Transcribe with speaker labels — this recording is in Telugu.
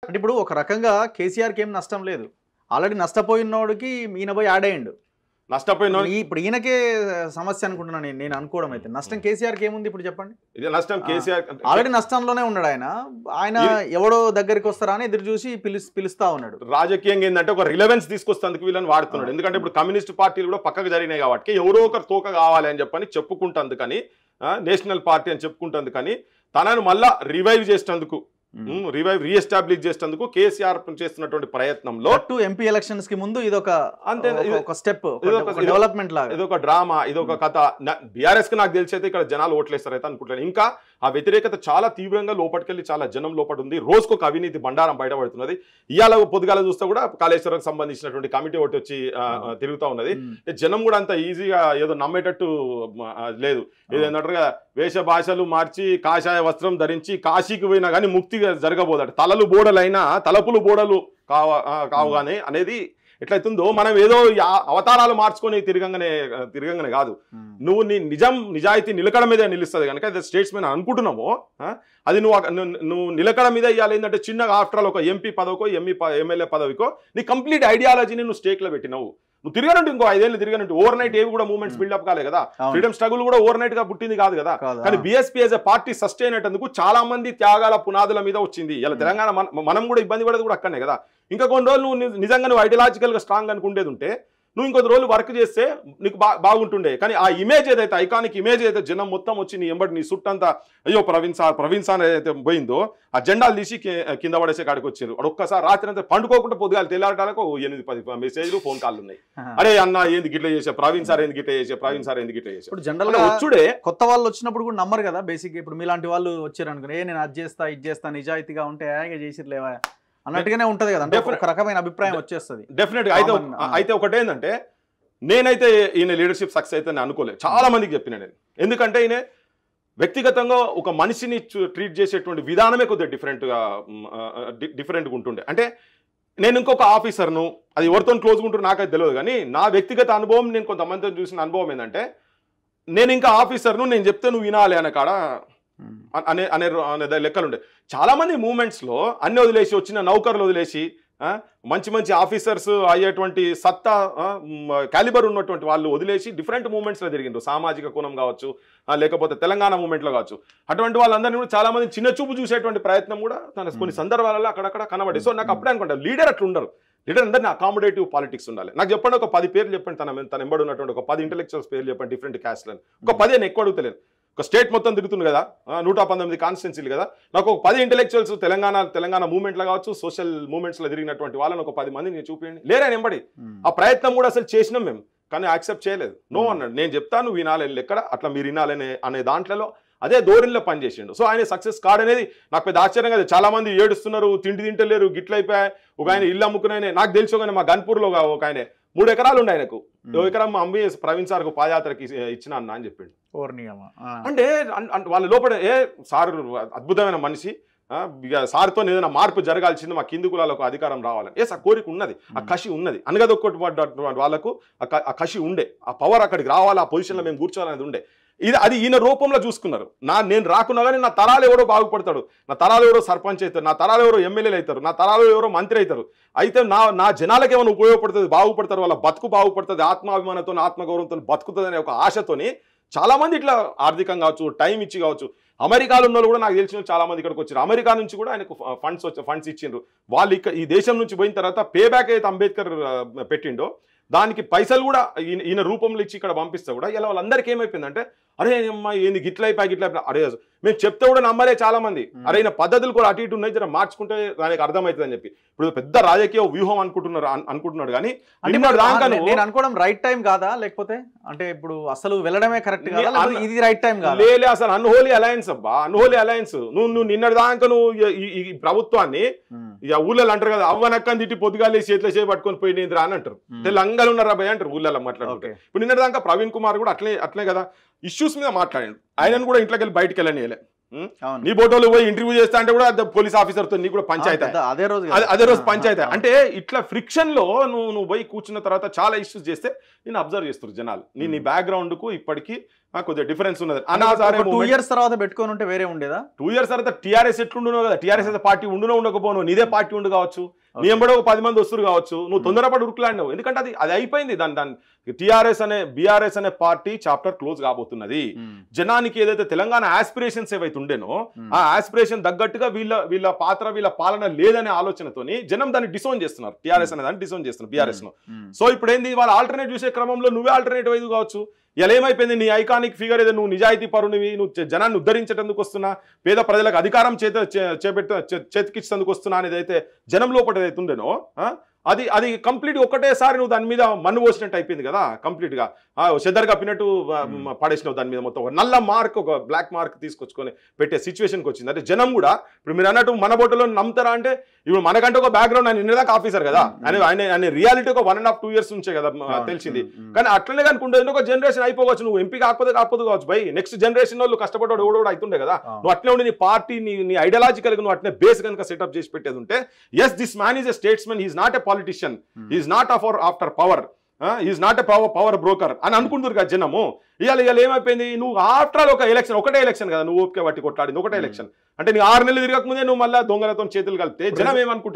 Speaker 1: అంటే ఇప్పుడు ఒక రకంగా కేసీఆర్కి ఏం నష్టం లేదు. ఆల్రెడీ నష్టపోయినోడికి ఈయన పోయి యాడ్ అయ్యిండు.
Speaker 2: నష్టపోయినోడు
Speaker 1: ఇప్పుడు ఈయనకే సమస్య అనుకుంటున్నాను నేను అనుకోవడం అయితే. నష్టం కేసీఆర్కి ఏముంది ఇప్పుడు చెప్పండి?
Speaker 2: ఇది నష్టం కేసీఆర్
Speaker 1: ఆల్రెడీ నష్టంలోనే ఉన్నాడు ఆయన. ఆయన ఎవడో దగ్గరికి వస్తారా అని ఎదురు చూసి పిలుస్తా ఉన్నాడు.
Speaker 2: రాజకీయంగా ఏంటంటే ఒక రిలవెన్స్ తీసుకొస్తేందుకు వీళ్ళని వాడుతున్నాడు. ఎందుకంటే ఇప్పుడు కమ్యూనిస్ట్ పార్టీలు కూడా పక్కకు జరిగినాయి కాబట్టి ఎవరో ఒకరు తోక కావాలి అని చెప్పని చెప్పుకుంటందుకని, నేషనల్ పార్టీ అని చెప్పుకుంటందుకు తనను మళ్ళా రివైవ్ చేసేందుకు, రీఎస్టాబ్లిష్ చేసేందుకు కేసీఆర్ చేస్తున్నటువంటి ప్రయత్నంలో
Speaker 1: ఎంపీ ఎలక్షన్స్ కి ముందు ఇదొక
Speaker 2: అంతే
Speaker 1: ఒక స్టెప్, డెవలప్మెంట్ లాగా,
Speaker 2: ఇదొక డ్రామా, ఇదొక కథ. బీఆర్ఎస్ కి నాకు తెలిసి అయితే ఇక్కడ జనాలు ఓట్లేస్తారు అయితే అనుకుంటాను. ఇంకా ఆ వ్యతిరేకత చాలా తీవ్రంగా లోపలికెళ్ళి చాలా జనం లోపల ఉంది. రోజుకొక అవినీతి బండారం బయటపడుతున్నది. ఇవాళ పొద్దుగాల చూస్తే కూడా కాళేశ్వరం సంబంధించినటువంటి కమిటీ ఒకటి వచ్చి తిరుగుతూ ఉన్నది. జనం కూడా అంత ఈజీగా ఏదో నమ్మేటట్టు లేదు. ఏదంటారు వేష భాషలు మార్చి కాషాయ వస్త్రం ధరించి కాశీకి పోయినా కానీ ముక్తిగా జరగబోదట. తలలు బోడలైనా తలపులు బోడలు కావుగానే అనేది ఎట్లయితుందో, మనం ఏదో అవతారాలు మార్చుకొని తిరగంగానే కాదు. నువ్వు నీ నిజాయితీ నిలకడ మీద నిలుస్తుంది కనుక అది స్టేట్స్మెన్ అనుకుంటున్నామో అది నువ్వు నిలకడ మీద ఇవ్వాలి. ఏంటంటే చిన్నగా ఆఫ్టర్ ఆల్ ఒక ఎంపీ పదవికో ఎమ్మెల్యే పదవికో నీ కంప్లీట్ ఐడియాలజీని నువ్వు స్టేక్లో పెట్టినావు. నువ్వు తిరగనంటే ఇంకో 5 ఏళ్ళు తిరగనంటే ఓవర్ నైట్ ఏవి కూడా మూవ్మెంట్స్ బిల్డప్ కాలే కదా. ఫ్రీడమ్ స్ట్రగుల్ కూడా ఓవర్ నైట్ గా పుట్టింది కాదు కదా. కానీ BSP as a party sustain అయ్యేందుకు చాలా మంది త్యాగాల పునాదుల మీద వచ్చింది. ఇలా తెలంగాణ మనం కూడా ఇబ్బంది పడేది కూడా అక్కడనే కదా. ఇంకా కొన్ని రోజులు నువ్వు నిజంగా నువ్వు ఐడియాలజికల్ గా స్ట్రాంగ్ అనుకుంటేది ఉంటే నువ్వు ఇంకొద్ది రోజులు వర్క్ చేస్తే నీకు బాగుంటుండే. కానీ ఆ ఇమేజ్ ఏదైతే ఐకానిక్ ఇమేజ్ అయితే జనం మొత్తం వచ్చి నీ ఎంబడి నీ చుట్టంతా అయ్యో ప్రవీణ్ సార్ ఏదైతే పోయిందో ఆ జెండాలు తీసి కింద పడేసే కాడికి వచ్చారు. అక్కడ ఒక్కసారి రాత్రి అంతా పండుకోకుండా పొద్దుగాలు తెల్లారటాలకు 8-10 మెసేజ్లు ఫోన్ కాల్ ఉన్నాయి. అరే అన్న ఏంది గిట్ల చేసే, ప్రవీణ్ సార్ ఏంది గిట్ల చేసే, ప్రవీణ్ సార్ ఏంది గిట్ల చేసే.
Speaker 1: ఇప్పుడు జనరల్ గా వచ్చుడే కొత్త వాళ్ళు వచ్చినప్పుడు కూడా నమ్మరు కదా బేసిక్. ఇప్పుడు మీలాంటి వాళ్ళు వచ్చారు అనుకో, నేను అది చేస్తా ఇది చేస్తా నిజాయితీగా ఉంటే చేసిర్లేవా అన్నట్టుగానే ఉంటది కదా. అంటే ఒక రకమైన అభిప్రాయం వచ్చేస్తుంది
Speaker 2: డెఫినెట్ గా. అయితే ఒకటేందంటే నేనైతే ఈయన లీడర్షిప్ సక్సెస్ అయితే అనుకోలేదు. చాలా మందికి చెప్పిన నేను. ఎందుకంటే ఈయన వ్యక్తిగతంగా ఒక మనిషిని ట్రీట్ చేసేటువంటి విధానమే కొద్దిగా డిఫరెంట్గా ఉంటుండే. అంటే నేను ఇంకొక ఆఫీసర్ను, అది ఎవరితో క్లోజ్గా ఉంటుందో నాకైతే తెలియదు. కానీ నా వ్యక్తిగత అనుభవం, నేను కొంతమందితో చూసిన అనుభవం ఏంటంటే, నేను ఇంకా ఆఫీసర్ను నేను చెప్తే నువ్వు వినాలి అనే కాడ అనే లెక్కలుండే. చాలా మంది మూమెంట్స్లో అన్ని వదిలేసి, వచ్చిన నౌకర్లు వదిలేసి మంచి ఆఫీసర్స్ అయ్యేటువంటి సత్తా క్యాలిబర్ ఉన్నటువంటి వాళ్ళు వదిలేసి డిఫరెంట్ మూమెంట్స్లో తిరిగిండ్రు. సామాజిక కోణం కావచ్చు, లేకపోతే తెలంగాణ మూమెంట్లో కావచ్చు. అటువంటి వాళ్ళందరినీ కూడా చాలా మంది చిన్న చూపు చూసేటువంటి ప్రయత్నం కూడా తన కొన్ని సందర్భాలలో అక్కడక్కడ కనబడి. సో నాకు అప్పుడే అనుకుంటా లీడర్ అట్లా ఉండరు. లీడర్ అందరినీ అకామిడేటివ్ పాలిటిక్స్ ఉండాలి. నాకు చెప్పండి ఒక 10 పేర్లు చెప్పండి, తన ఎంబడి ఉన్నటువంటి ఒక 10 ఇంటెలెక్చువల్స్ పేర్లు చెప్పండి డిఫరెంట్ క్యాస్ట్లను. ఒక 10 నేను ఎక్కువ అడుగుతలేను. ఒక స్టేట్ మొత్తం తిరుగుతుంది కదా, 119 కాన్స్టిట్యున్సీలు కదా. నాకు ఒక 10 ఇంటెలెక్చువల్స్ తెలంగాణ మూవ్మెంట్లో కావచ్చు, సోషల్ మూవ్మెంట్స్లో తిరిగినటువంటి వాళ్ళని ఒక 10 మంది నేను చూపించండి. లేరా ఎంబడి ఆ ప్రయత్నం కూడా అసలు చేసినాం మేము, కానీ యాక్సెప్ట్ చేయలేదు. నో అన్నాడు. నేను చెప్తాను వినాలని ఎక్కడ అట్లా మీరు వినాలని అనే దాంట్లో అదే ధోరణిలో పనిచేసిండు. సో ఆయన సక్సెస్ కాడ్ అనేది నాకు పెద్ద ఆశ్చర్యం కదా. చాలా మంది ఏడుస్తున్నారు, తిండి తింటలేరు, గిట్లయిపోయాయి. ఒక ఆయన ఇల్లు అమ్ముకునే, నాకు తెలుసు కానీ మా గన్పూర్లో ఒక ఆయన 3 ఎకరాలు ఉండే, ఆయనకు 1 ఎకరం అమ్మి ప్రవీణ్ సార్కు పాదయాత్రకి ఇచ్చిన అన్న అని చెప్పిండు. అంటే వాళ్ళ లోపల సార్ అద్భుతమైన మనిషి, సార్తో ఏదైనా మార్పు జరగాల్సింది, మా కింది కులాలకు అధికారం రావాలని ఆ కోరిక ఉన్నది, ఆ కషి ఉన్నది. అనగదొక్కటి వాళ్ళకు ఆ కషి ఉండే, ఆ పవర్ అక్కడికి రావాలి, ఆ పొజిషన్లో మేము కూర్చోవాలనేది ఉండే. అది ఈయన రూపంలో చూసుకున్నారు. నేను రాకున్నా కానీ నా తరాలు ఎవరో బాగుపడతాడు, నా తరాలు ఎవరో సర్పంచ్ అవుతారు, నా తరాలు ఎవరో ఎమ్మెల్యేలు అవుతారు, నా తరాలు ఎవరో మంత్రి అవుతారు. అయితే నా జనాలకి ఏమైనా ఉపయోగపడుతుంది, బాగుపడతారు, వాళ్ళ బతుకు బాగుపడుతుంది, ఆత్మాభిమానంతో ఆత్మగౌరవంతో బతుకుతుంది అనే ఒక ఆశతోని చాలా మంది ఇట్లా ఆర్థికంగా కావచ్చు, టైం ఇచ్చి కావచ్చు. అమెరికాలో ఉన్న వాళ్ళు కూడా నాకు తెలిసిన చాలా మంది ఇక్కడికి వచ్చారు. అమెరికా నుంచి కూడా ఆయనకు ఫండ్స్ ఇచ్చిండ్రు. వాళ్ళు ఈ దేశం నుంచి పోయిన తర్వాత పే బ్యాక్ అయితే అంబేద్కర్ పెట్టిండో దానికి పైసలు కూడా ఈయన రూపంలో ఇచ్చి ఇక్కడ పంపిస్తే కూడా ఇలా వాళ్ళందరికీ ఏమైపోయిందంటే, అరే అమ్మా ఏంది గిట్లయిపోయి అరే మేము చెప్తే కూడా నమ్మలే చాలా మంది. అరే ఈయన పద్ధతులు కూడా అటు ఇటు ఉన్నాయి, జర మార్చుకుంటే దానికి అర్థమవుతుంది అని చెప్పి. ఇప్పుడు పెద్ద రాజకీయ వ్యూహం అనుకుంటున్నాడు. కానీ
Speaker 1: నేను అనుకోవడం రైట్ టైం కాదా, లేకపోతే అంటే ఇప్పుడు అసలు వెళ్ళడమే కరెక్ట్ కాదా, ఇది రైట్ టైం కాదా?
Speaker 2: లేలే, అసలు అన్హోలీ అలయన్స్ అబ్బా, అన్హోలీ అలయన్స్. నువ్వు నిన్నటి దాకా నువ్వు ఈ ప్రభుత్వాన్ని ఇక ఊళ్ళో అంటారు కదా, అవ్వనక్కని తిట్టి పొద్దుగాలి చేతిలో చేపట్టుకొని పోయినరా అని అంటారు. తెలంగాణ ఉన్నారా భయ అంటారు ఊళ్ళలో మాట్లాడుకుంటే. ఇప్పుడు నిన్నటి దాకా ప్రవీణ్ కుమార్ కూడా అట్లే కదా ఇష్యూస్ మీద మాట్లాడాడు. ఆయనను కూడా ఇంట్లోకి వెళ్ళి బయటకు వెళ్ళనియలే. నీ ఫోటోలు పోయి ఇంటర్వ్యూ చేస్తా అంటే కూడా పోలీస్ ఆఫీసర్తో నీ కూడా పంచాయతీ, అదే రోజు పంచాయతీ. అంటే ఇట్లా ఫ్రిక్షన్ లో నువ్వు పోయి కూర్చున్న తర్వాత చాలా ఇష్యూస్ చేస్తే నేను అబ్జర్వ్ చేస్తారు జనాలు. నీ బ్యాక్గ్రౌండ్ కు ఇప్పటికీ కొద్దిగా డిఫరెన్స్ ఉన్నది అనాసారే
Speaker 1: 2 years తర్వాత పెట్టుకొని ఉంటే వేరే ఉండేదా?
Speaker 2: 2 years తర్వాత టీఆర్ఎస్ ఎట్లుండునో కదా, టీఆర్ఎస్ అయితే పార్టీ ఉండునో ఉండకపోను, నీదే పార్టీ ఉండు కావచ్చు, నీ ఎంబడో 10 మంది వస్తురు కావచ్చు, నువ్వు తొందరపడి ఉరుకులాడినావు. ఎందుకంటే అది అయిపోయింది. దాని టీఆర్ఎస్ అనే బీఆర్ఎస్ అనే పార్టీ చాప్టర్ క్లోజ్ కాబోతున్నది. జనానికి ఏదైతే తెలంగాణ ఆస్పిరేషన్స్ ఏవైతే ఉండేనో ఆ ఆస్పిరేషన్ తగ్గట్టుగా వీళ్ళ పాత్ర వీళ్ళ పాలన లేదనే ఆలోచనతోని జనం దాన్ని డిసోన్ చేస్తున్నారు. టీఆర్ఎస్ అనే దాన్ని డిసోన్ చేస్తున్నారు బీఆర్ఎస్ ను. సో ఇప్పుడు ఏంది, వాళ్ళ ఆల్టర్నేట్ చూసే క్రమంలో నువ్వే ఆల్టర్నేటివ్ అయ్యి కావచ్చు. ఇలా ఏమైపోయింది, నీ ఐకానిక్ ఫిగర్ ఏదో, నువ్వు నిజాయితీ పరునివి, నువ్వు జనాన్ని ఉద్ధరించేందుకు వస్తున్నా, పేద ప్రజలకు అధికారం చేతికిచ్చేందుకు వస్తున్నా అనేది అయితే జనం లోపల ఏదైతే ఉండేనో అది కంప్లీట్ ఒకటేసారి నువ్వు దాని మీద మన్ను పోసినట్టు అయిపోయింది కదా. కంప్లీట్ గా చెదర్ కప్పినట్టు పడేసినావు దాని మీద. మొత్తం నల్ల మార్క్, ఒక బ్లాక్ మార్క్ తీసుకొచ్చుకొని పెట్టే సిచ్యువేషన్కి వచ్చింది. అంటే జనం కూడా ఇప్పుడు మీరు అన్నట్టు మన బోటలో నమ్ముతారా అంటే, ఇప్పుడు మనకంటే ఒక బ్యాక్గ్రౌండ్, ఆయన నిన్నదాకా ఆఫీసర్ కదా, ఆయన రియాలిటీ ఒక 1.5 2 years నుంచే కదా తెలిసింది. కానీ అట్లనే కనుకుంటే ఒక జనరేషన్ అయిపోవచ్చు, నువ్వు ఎంపీ కాకపోతే కావచ్చు బై, నెక్స్ట్ జనరేషన్ వాళ్ళు కష్టపడ్డాడు కూడా అవుతుండే కదా. నువ్వు అట్లే ఉండి నీ పార్టీ నీ ఐడియాలజికల్ గా నువ్వు అట్లే బేస్ కనుక సెటప్ చేసి పెట్టేది ఉంటే, yes this man is a statesman, he is not a politician, he is not after power, he is not a power broker అని అనుకుంటారు కదా జనము. ఇవాళ ఏమైపోయింది, నువ్వు ఆఫ్టర్ ఆల్ ఒకటే ఎలక్షన్ కదా, నువ్వు ఓపిక పట్టి కొట్లాడింది ఒకటే ఎలక్షన్ అంటే, నీ 6 నెలలు తిరగకముందే నువ్వు మళ్ళీ దొంగలతో చేతులు కలిపితే జనం ఏమనుకుంటారు.